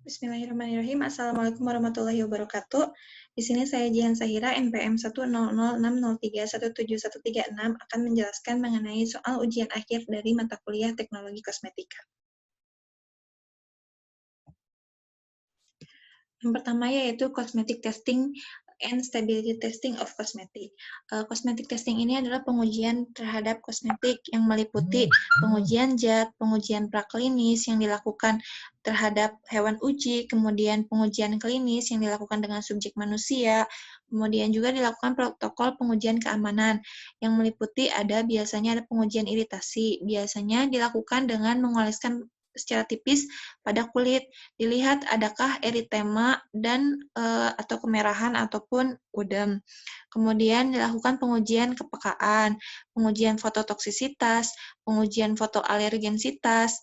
Bismillahirrahmanirrahim. Assalamualaikum warahmatullahi wabarakatuh. Di sini saya Jihan Sahira, NPM 1006031717136 akan menjelaskan mengenai soal ujian akhir dari mata kuliah Teknologi Kosmetika. Yang pertama yaitu Cosmetic Testing and Stability Testing of Cosmetic. Cosmetic testing ini adalah pengujian terhadap kosmetik yang meliputi pengujian zat, pengujian praklinis yang dilakukan terhadap hewan uji, kemudian pengujian klinis yang dilakukan dengan subjek manusia, kemudian juga dilakukan protokol pengujian keamanan yang meliputi biasanya ada pengujian iritasi, biasanya dilakukan dengan mengoleskan secara tipis pada kulit, dilihat adakah eritema dan atau kemerahan ataupun udem. Kemudian dilakukan pengujian kepekaan, pengujian fototoksisitas, pengujian fotoalergensitas,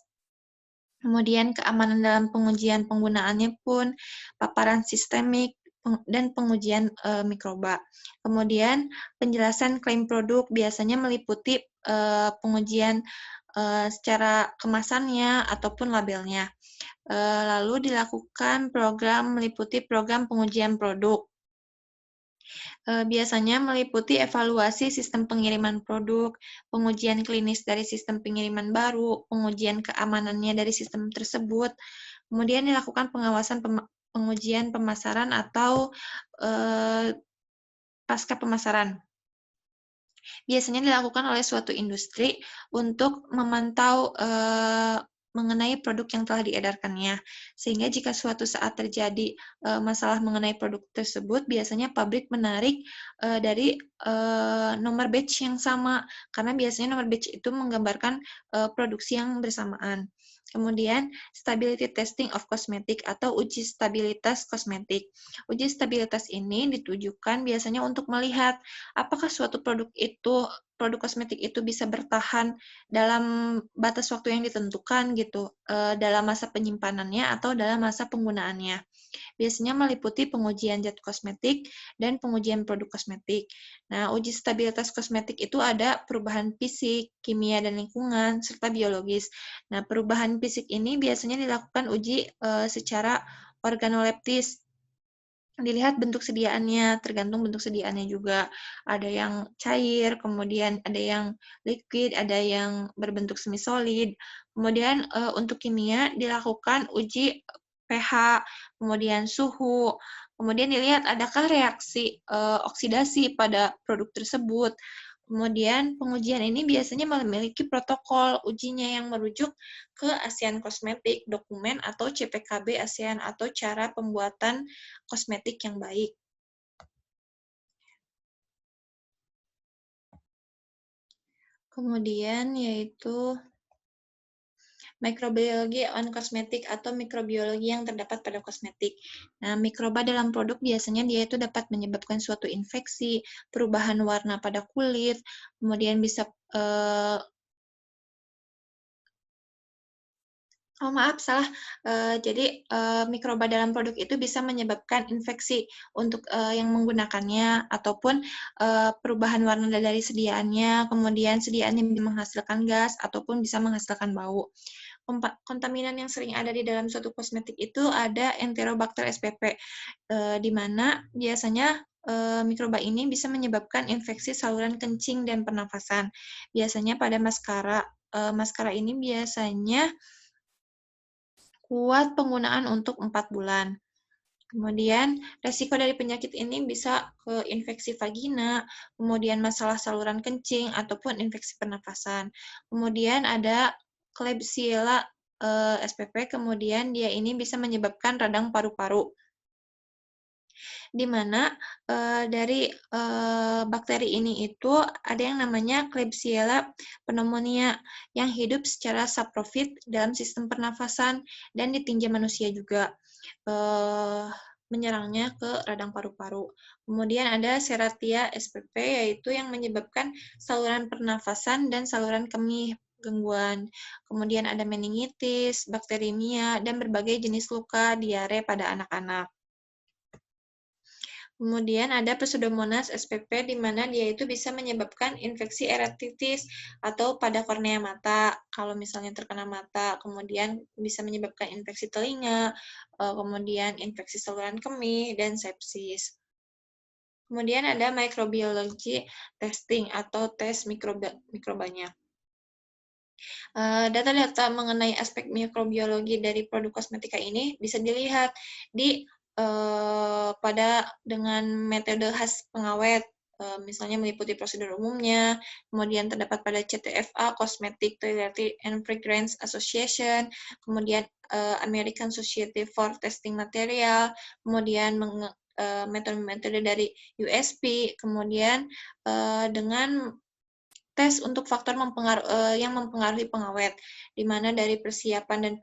kemudian keamanan dalam pengujian penggunaannya pun, paparan sistemik, dan pengujian mikroba. Kemudian penjelasan klaim produk biasanya meliputi pengujian secara kemasannya ataupun labelnya. Lalu dilakukan meliputi program pengujian produk. Biasanya meliputi evaluasi sistem pengiriman produk, pengujian klinis dari sistem pengiriman baru, pengujian keamanannya dari sistem tersebut, kemudian dilakukan pengawasan pengujian pemasaran atau pasca pemasaran. Biasanya dilakukan oleh suatu industri untuk memantau mengenai produk yang telah diedarkannya. Sehingga jika suatu saat terjadi masalah mengenai produk tersebut, biasanya pabrik menarik dari nomor batch yang sama, karena biasanya nomor batch itu menggambarkan produksi yang bersamaan. Kemudian, stability testing of cosmetic atau uji stabilitas kosmetik. Uji stabilitas ini ditujukan biasanya untuk melihat apakah suatu produk kosmetik itu bisa bertahan dalam batas waktu yang ditentukan gitu, dalam masa penyimpanannya atau dalam masa penggunaannya. Biasanya meliputi pengujian zat kosmetik dan pengujian produk kosmetik. Nah, uji stabilitas kosmetik itu ada perubahan fisik, kimia dan lingkungan, serta biologis. Nah, perubahan fisik ini biasanya dilakukan uji secara organoleptis. Dilihat bentuk sediaannya, tergantung bentuk sediaannya juga. Ada yang cair, kemudian ada yang liquid, ada yang berbentuk semi-solid. Kemudian untuk kimia dilakukan uji pH, kemudian suhu, kemudian dilihat adakah reaksi oksidasi pada produk tersebut. Kemudian pengujian ini biasanya memiliki protokol ujinya yang merujuk ke ASEAN Kosmetik, dokumen atau CPKB ASEAN atau cara pembuatan kosmetik yang baik. Kemudian yaitu mikrobiologi on kosmetik atau mikrobiologi yang terdapat pada kosmetik. Nah, mikroba dalam produk biasanya dia itu dapat menyebabkan suatu infeksi, perubahan warna pada kulit, kemudian bisa mikroba dalam produk itu bisa menyebabkan infeksi untuk yang menggunakannya ataupun perubahan warna dari sediaannya, kemudian sediaannya menghasilkan gas ataupun bisa menghasilkan bau. Kontaminan yang sering ada di dalam suatu kosmetik itu ada Enterobacter spp, di mana biasanya mikroba ini bisa menyebabkan infeksi saluran kencing dan pernafasan. Biasanya pada maskara. Maskara ini biasanya kuat penggunaan untuk 4 bulan. Kemudian, resiko dari penyakit ini bisa ke infeksi vagina, kemudian masalah saluran kencing, ataupun infeksi pernafasan. Kemudian ada Klebsiella spp, kemudian dia ini bisa menyebabkan radang paru-paru, di mana dari bakteri ini itu ada yang namanya Klebsiella pneumonia yang hidup secara saprofit dalam sistem pernafasan dan ditinja manusia juga. Menyerangnya ke radang paru-paru. Kemudian ada Serratia spp, yaitu yang menyebabkan saluran pernafasan dan saluran kemih gangguan. Kemudian ada meningitis, bakterimia, dan berbagai jenis luka diare pada anak-anak. Kemudian ada Pseudomonas spp di mana dia itu bisa menyebabkan infeksi eratitis atau pada kornea mata. Kalau misalnya terkena mata, kemudian bisa menyebabkan infeksi telinga, kemudian infeksi saluran kemih dan sepsis. Kemudian ada microbiology testing atau tes mikrobanya. Data-data mengenai aspek mikrobiologi dari produk kosmetika ini bisa dilihat di pada dengan metode khas pengawet, misalnya meliputi prosedur umumnya, kemudian terdapat pada CTFA, Cosmetic Toiletry and Fragrance Association, kemudian American Society for Testing Material, kemudian metode-metode dari USP, kemudian dengan tes untuk faktor yang mempengaruhi pengawet, di mana dari persiapan dan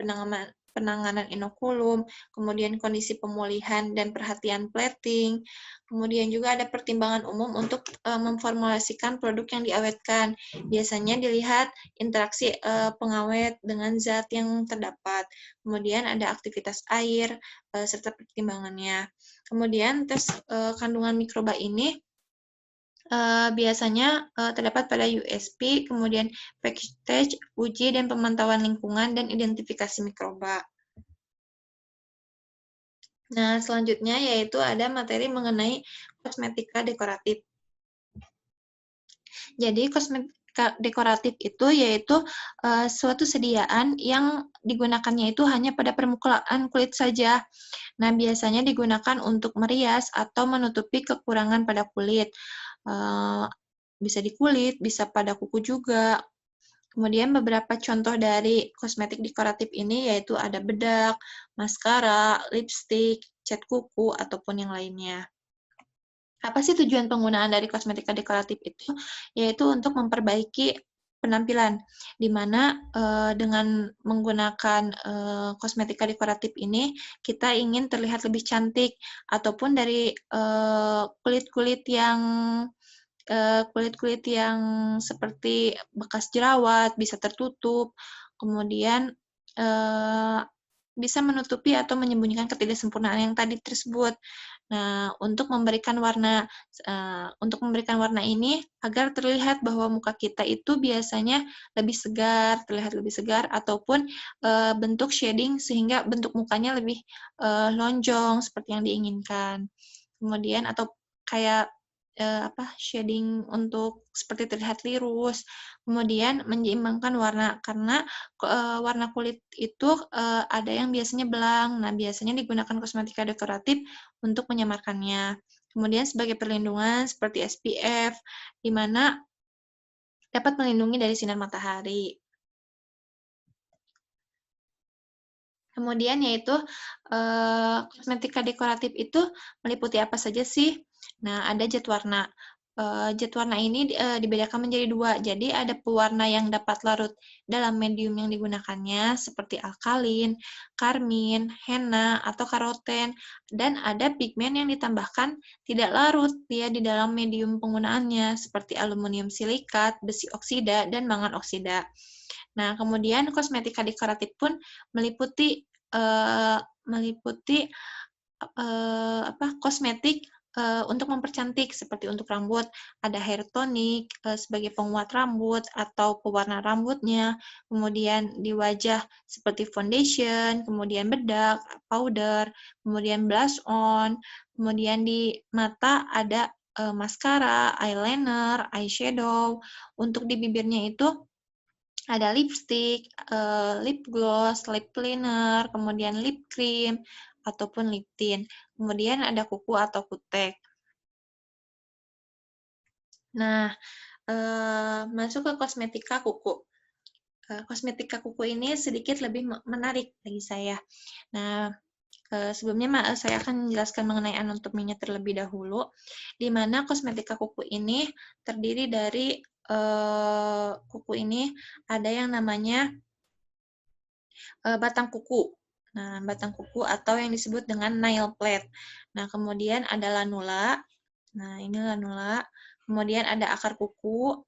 penanganan inokulum, kemudian kondisi pemulihan dan perhatian plating, kemudian juga ada pertimbangan umum untuk memformulasikan produk yang diawetkan. Biasanya dilihat interaksi pengawet dengan zat yang terdapat, kemudian ada aktivitas air, serta pertimbangannya. Kemudian tes kandungan mikroba ini biasanya terdapat pada USP, kemudian package stage, uji dan pemantauan lingkungan, dan identifikasi mikroba. Nah, selanjutnya yaitu ada materi mengenai kosmetika dekoratif. Jadi, kosmetika dekoratif itu yaitu suatu sediaan yang digunakannya itu hanya pada permukaan kulit saja. Nah, biasanya digunakan untuk merias atau menutupi kekurangan pada kulit. Bisa di kulit, bisa pada kuku juga. Kemudian beberapa contoh dari kosmetik dekoratif ini yaitu ada bedak, maskara, lipstik, cat kuku, ataupun yang lainnya. Apa sih tujuan penggunaan dari kosmetika dekoratif itu? Yaitu untuk memperbaiki penampilan, di mana dengan menggunakan kosmetika dekoratif ini, kita ingin terlihat lebih cantik, ataupun dari kulit-kulit yang seperti bekas jerawat bisa tertutup, kemudian bisa menutupi atau menyembunyikan ketidaksempurnaan yang tadi tersebut. Nah, untuk memberikan warna ini agar terlihat bahwa muka kita itu biasanya lebih segar, terlihat lebih segar, ataupun bentuk shading sehingga bentuk mukanya lebih lonjong seperti yang diinginkan. Kemudian atau kayak shading untuk seperti terlihat lurus, kemudian menyeimbangkan warna karena warna kulit itu ada yang biasanya belang. Nah, biasanya digunakan kosmetika dekoratif untuk menyamarkannya. Kemudian sebagai perlindungan seperti SPF, di mana dapat melindungi dari sinar matahari. Kemudian yaitu kosmetika dekoratif itu meliputi apa saja sih? Nah, ada zat warna. Zat warna ini dibedakan menjadi dua. Jadi ada pewarna yang dapat larut dalam medium yang digunakannya seperti alkalin, karmin, henna, atau karoten. Dan ada pigmen yang ditambahkan tidak larut dia di dalam medium penggunaannya seperti aluminium silikat, besi oksida, dan mangan oksida. Nah, kemudian kosmetika dekoratif pun meliputi kosmetik untuk mempercantik seperti untuk rambut ada hair tonic sebagai penguat rambut atau pewarna rambutnya, kemudian di wajah seperti foundation, kemudian bedak, powder, kemudian blush on, kemudian di mata ada maskara, eyeliner, eyeshadow, untuk di bibirnya itu ada lipstick, lip gloss, lip liner, kemudian lip cream, ataupun lip tint. Kemudian ada kuku atau kutek. Nah, masuk ke kosmetika kuku. Kosmetika kuku ini sedikit lebih menarik bagi saya. Nah, sebelumnya saya akan menjelaskan mengenai anatominya terlebih dahulu, di mana kosmetika kuku ini terdiri dari kuku ini ada yang namanya batang kuku. Nah, batang kuku atau yang disebut dengan nail plate. Nah, kemudian ada lanula. Nah, ini lanula. Kemudian ada akar kuku.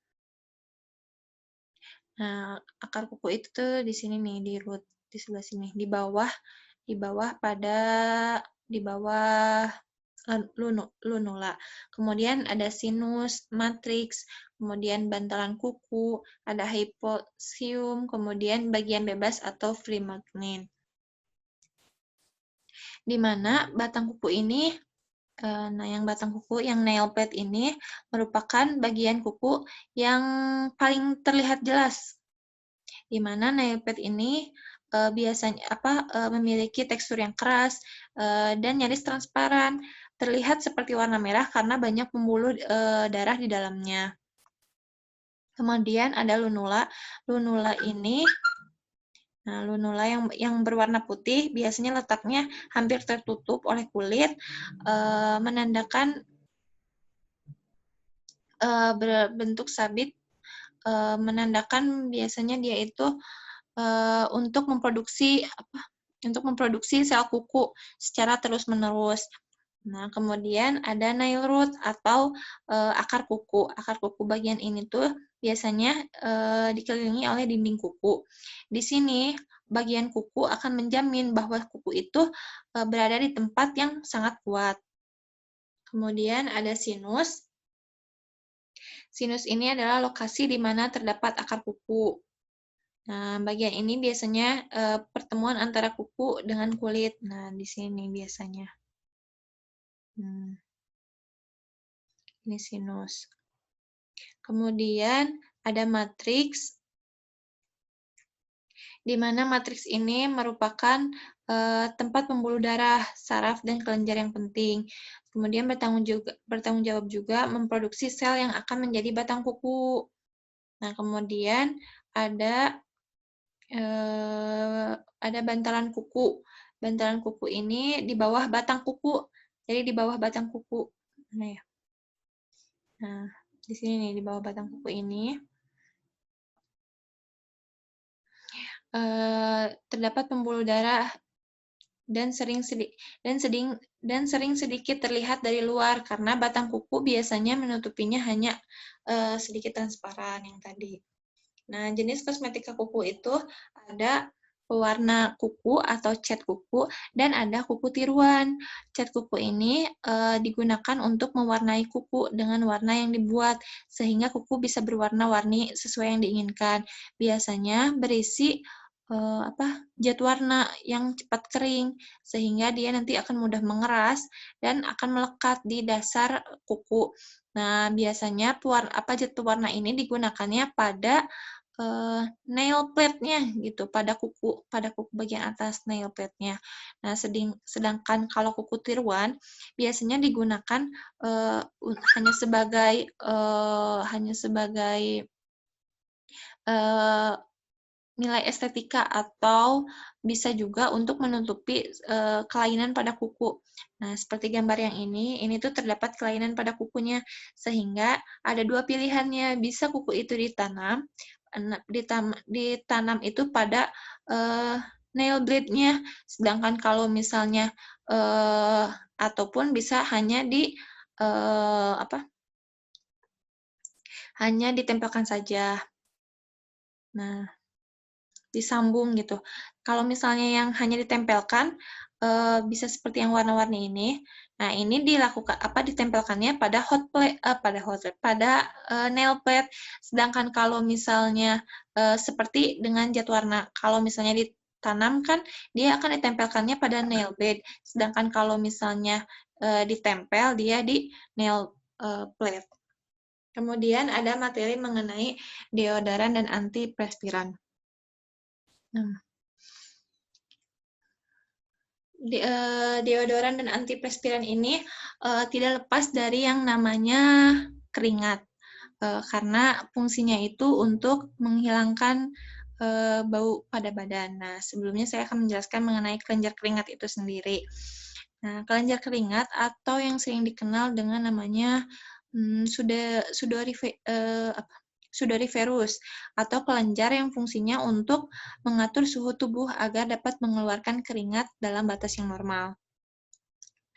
Nah, akar kuku itu tuh di sini nih, di root, di sebelah sini, di bawah lunula. Kemudian ada sinus, matriks, kemudian bantalan kuku, ada hypoxium, kemudian bagian bebas atau free magnet. Di mana batang kuku ini, yang batang kuku, yang nail plate ini merupakan bagian kuku yang paling terlihat jelas. Di mana nail plate ini biasanya memiliki tekstur yang keras dan nyaris transparan, terlihat seperti warna merah karena banyak pembuluh darah di dalamnya. Kemudian ada lunula. Lunula ini, lunula yang berwarna putih biasanya letaknya hampir tertutup oleh kulit, menandakan berbentuk sabit, menandakan biasanya dia itu untuk memproduksi sel kuku secara terus-menerus. Nah, kemudian ada nail root atau akar kuku. Akar kuku bagian ini tuh biasanya dikelilingi oleh dinding kuku. Di sini bagian kuku akan menjamin bahwa kuku itu berada di tempat yang sangat kuat. Kemudian ada sinus. Sinus ini adalah lokasi di mana terdapat akar kuku. Nah, bagian ini biasanya pertemuan antara kuku dengan kulit. Nah, di sini biasanya. Ini sinus. Kemudian ada matriks, di mana matriks ini merupakan tempat pembuluh darah, saraf, dan kelenjar yang penting. Kemudian bertanggung jawab juga memproduksi sel yang akan menjadi batang kuku. Nah, kemudian ada bantalan kuku. Bantalan kuku ini di bawah batang kuku. Jadi di bawah batang kuku. Nah, di sini nih, di bawah batang kuku ini terdapat pembuluh darah dan sering sedikit terlihat dari luar karena batang kuku biasanya menutupinya hanya sedikit transparan yang tadi. Nah, jenis kosmetika kuku itu ada pewarna kuku atau cat kuku dan ada kuku tiruan. Cat kuku ini digunakan untuk mewarnai kuku dengan warna yang dibuat sehingga kuku bisa berwarna-warni sesuai yang diinginkan. Biasanya berisi zat warna yang cepat kering sehingga dia nanti akan mudah mengeras dan akan melekat di dasar kuku. Nah, biasanya zat pewarna ini digunakannya pada nail plate-nya gitu, pada kuku bagian atas nail plate-nya. Nah, sedangkan kalau kuku tiruan biasanya digunakan hanya sebagai nilai estetika atau bisa juga untuk menutupi kelainan pada kuku. Nah, seperti gambar yang ini tuh terdapat kelainan pada kukunya, sehingga ada dua pilihannya. Bisa kuku itu ditanam itu pada nail blade-nya, sedangkan kalau misalnya ataupun bisa hanya hanya ditempelkan saja. Nah, disambung gitu. Kalau misalnya yang hanya ditempelkan bisa seperti yang warna-warni ini. Nah, ini ditempelkannya pada nail plate. Sedangkan kalau misalnya seperti dengan cat warna, kalau misalnya ditanamkan, dia akan ditempelkannya pada nail blade. Sedangkan kalau misalnya ditempel, dia di nail plate. Kemudian ada materi mengenai deodoran dan antiperspiran. Deodoran dan antiperspiran ini tidak lepas dari yang namanya keringat, karena fungsinya itu untuk menghilangkan bau pada badan. Nah, sebelumnya saya akan menjelaskan mengenai kelenjar keringat itu sendiri. Nah, kelenjar keringat atau yang sering dikenal dengan namanya sudoriferus atau kelenjar yang fungsinya untuk mengatur suhu tubuh agar dapat mengeluarkan keringat dalam batas yang normal.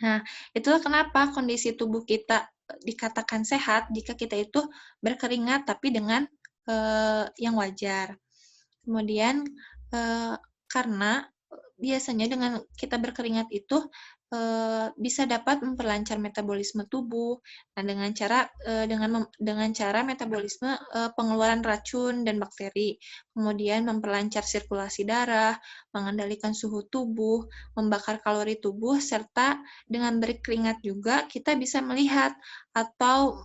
Nah, itulah kenapa kondisi tubuh kita dikatakan sehat jika kita itu berkeringat tapi dengan yang wajar. Kemudian karena biasanya dengan kita berkeringat itu bisa dapat memperlancar metabolisme tubuh. Nah, dengan cara metabolisme pengeluaran racun dan bakteri, kemudian memperlancar sirkulasi darah, mengendalikan suhu tubuh, membakar kalori tubuh, serta dengan berkeringat juga kita bisa melihat atau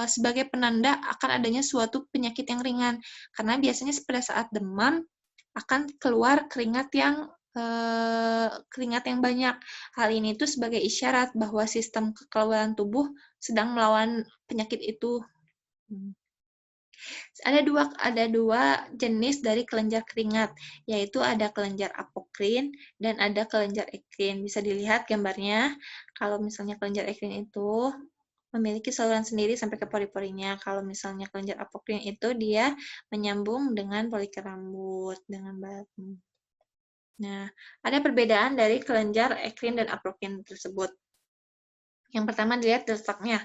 sebagai penanda akan adanya suatu penyakit yang ringan. Karena biasanya pada saat demam akan keluar keringat yang banyak. Hal ini tuh sebagai isyarat bahwa sistem kekebalan tubuh sedang melawan penyakit itu. Ada dua jenis dari kelenjar keringat, yaitu ada kelenjar apokrin dan ada kelenjar ekrin. Bisa dilihat gambarnya, kalau misalnya kelenjar ekrin itu memiliki saluran sendiri sampai ke pori-porinya. Kalau misalnya kelenjar apokrin itu dia menyambung dengan polikel rambut, dengan batu. Nah, ada perbedaan dari kelenjar ekrin dan apokrin tersebut. Yang pertama dilihat letaknya.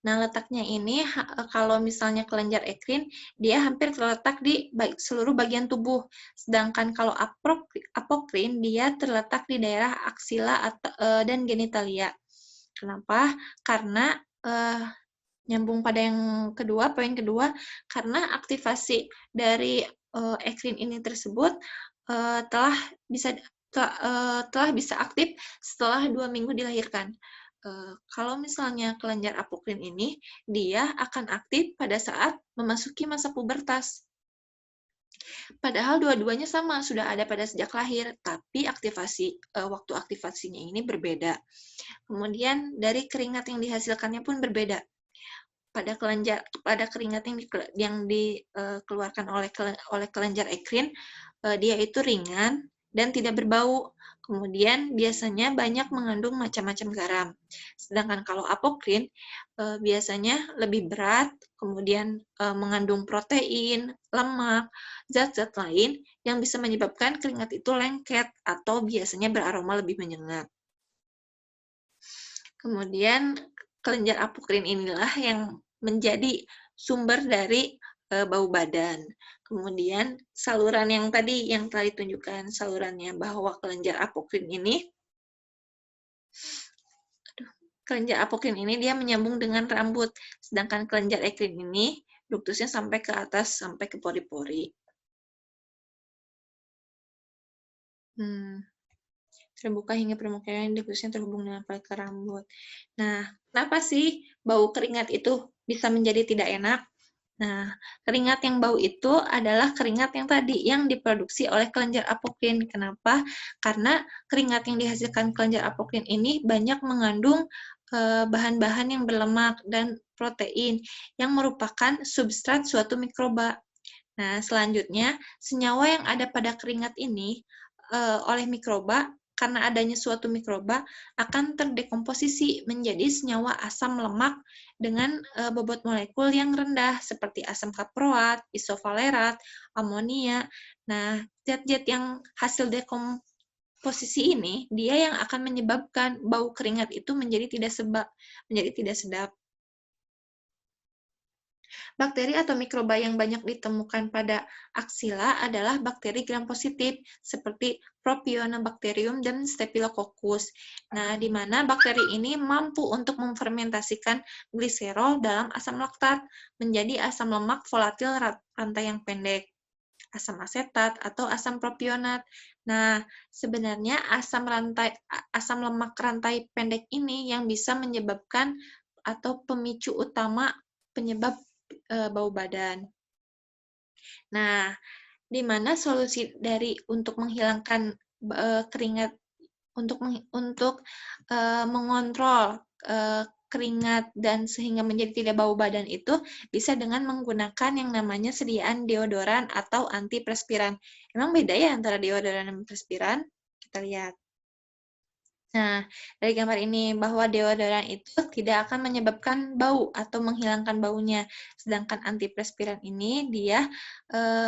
Nah, letaknya ini kalau misalnya kelenjar ekrin, dia hampir terletak di seluruh bagian tubuh. Sedangkan kalau apokrin, dia terletak di daerah aksila dan genitalia. Kenapa? Karena nyambung pada yang kedua, poin kedua, karena aktivasi dari ekrin ini tersebut telah bisa aktif setelah 2 minggu dilahirkan. Kalau misalnya kelenjar apokrin ini, dia akan aktif pada saat memasuki masa pubertas. Padahal dua-duanya sama, sudah ada pada sejak lahir, tapi waktu aktivasinya ini berbeda. Kemudian dari keringat yang dihasilkannya pun berbeda. Pada keringat yang dikeluarkan oleh kelenjar ekrin, dia itu ringan dan tidak berbau. Kemudian biasanya banyak mengandung macam-macam garam. Sedangkan kalau apokrin biasanya lebih berat, kemudian mengandung protein, lemak, zat-zat lain yang bisa menyebabkan keringat itu lengket atau biasanya beraroma lebih menyengat. Kemudian kelenjar apokrin inilah yang menjadi sumber dari bau badan. Kemudian saluran yang telah ditunjukkan salurannya, bahwa kelenjar apokrin ini dia menyambung dengan rambut, sedangkan kelenjar ekrin ini duktusnya sampai ke atas, sampai ke pori-pori. Terbuka hingga permukaan duktusnya terhubung dengan polikel rambut. Nah, kenapa sih bau keringat itu bisa menjadi tidak enak? Nah, keringat yang bau itu adalah keringat yang diproduksi oleh kelenjar apokrin. Kenapa? Karena keringat yang dihasilkan kelenjar apokrin ini banyak mengandung bahan-bahan yang berlemak dan protein yang merupakan substrat suatu mikroba. Nah, selanjutnya, senyawa yang ada pada keringat ini oleh mikroba, karena adanya suatu mikroba, akan terdekomposisi menjadi senyawa asam lemak dengan bobot molekul yang rendah, seperti asam kaproat, isovalerat, amonia. Nah, zat-zat yang hasil dekomposisi ini, dia yang akan menyebabkan bau keringat itu menjadi tidak sedap. Bakteri atau mikroba yang banyak ditemukan pada aksila adalah bakteri gram-positif seperti Propionibacterium dan Staphylococcus. Nah, di mana bakteri ini mampu untuk memfermentasikan gliserol dalam asam laktat menjadi asam lemak volatil rantai yang pendek, asam asetat atau asam propionat. Nah, sebenarnya asam lemak rantai pendek ini yang bisa menyebabkan atau pemicu utama penyebab bau badan. Nah, di mana solusi untuk menghilangkan keringat, untuk mengontrol keringat dan sehingga menjadi tidak bau badan itu bisa dengan menggunakan yang namanya sediaan deodoran atau antiperspiran. Emang beda ya antara deodoran dan perspiran? Kita lihat. Nah, dari gambar ini bahwa deodoran itu tidak akan menyebabkan bau atau menghilangkan baunya, sedangkan antiperspiran ini dia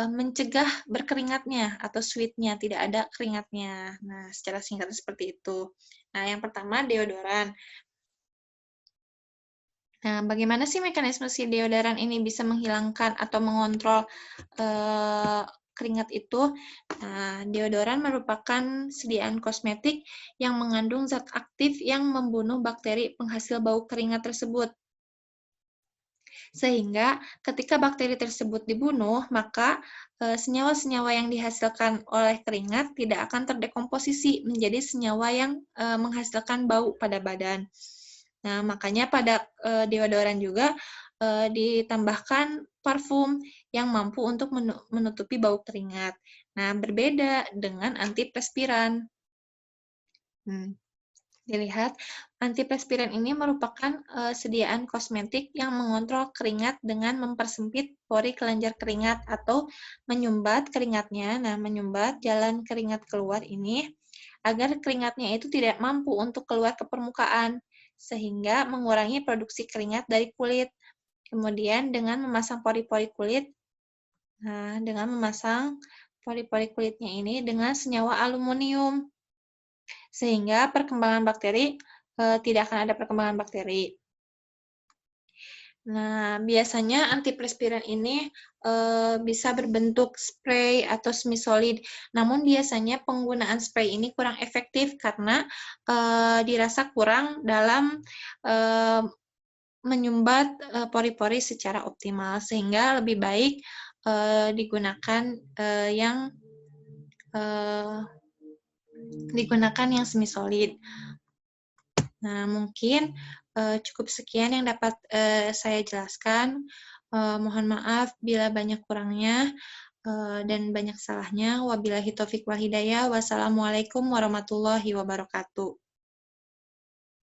mencegah berkeringatnya atau sweatnya, tidak ada keringatnya. Nah, secara singkat seperti itu. Nah, yang pertama deodoran. Nah, bagaimana sih mekanisme si deodoran ini bisa menghilangkan atau mengontrol keringat itu. Nah, deodoran merupakan sediaan kosmetik yang mengandung zat aktif yang membunuh bakteri penghasil bau keringat tersebut. Sehingga ketika bakteri tersebut dibunuh, maka senyawa-senyawa yang dihasilkan oleh keringat tidak akan terdekomposisi menjadi senyawa yang menghasilkan bau pada badan. Nah, makanya pada deodoran juga ditambahkan parfum yang mampu untuk menutupi bau keringat. Nah, berbeda dengan antiperspiran. Dilihat, antiperspiran ini merupakan sediaan kosmetik yang mengontrol keringat dengan mempersempit pori kelenjar keringat atau menyumbat keringatnya. Nah, menyumbat jalan keringat keluar ini agar keringatnya itu tidak mampu untuk keluar ke permukaan, sehingga mengurangi produksi keringat dari kulit. Kemudian dengan memasang pori-pori kulit, nah, dengan memasang pori-pori kulitnya ini dengan senyawa aluminium, sehingga perkembangan bakteri tidak akan ada perkembangan bakteri. Nah, biasanya antiperspiran ini bisa berbentuk spray atau semi-solid. Namun biasanya penggunaan spray ini kurang efektif karena dirasa kurang dalam menyumbat pori-pori secara optimal, sehingga lebih baik digunakan yang semi-solid. Nah, mungkin cukup sekian yang dapat saya jelaskan. Mohon maaf bila banyak kurangnya dan banyak salahnya. Wabillahi taufiq wal hidayah. Wassalamualaikum warahmatullahi wabarakatuh.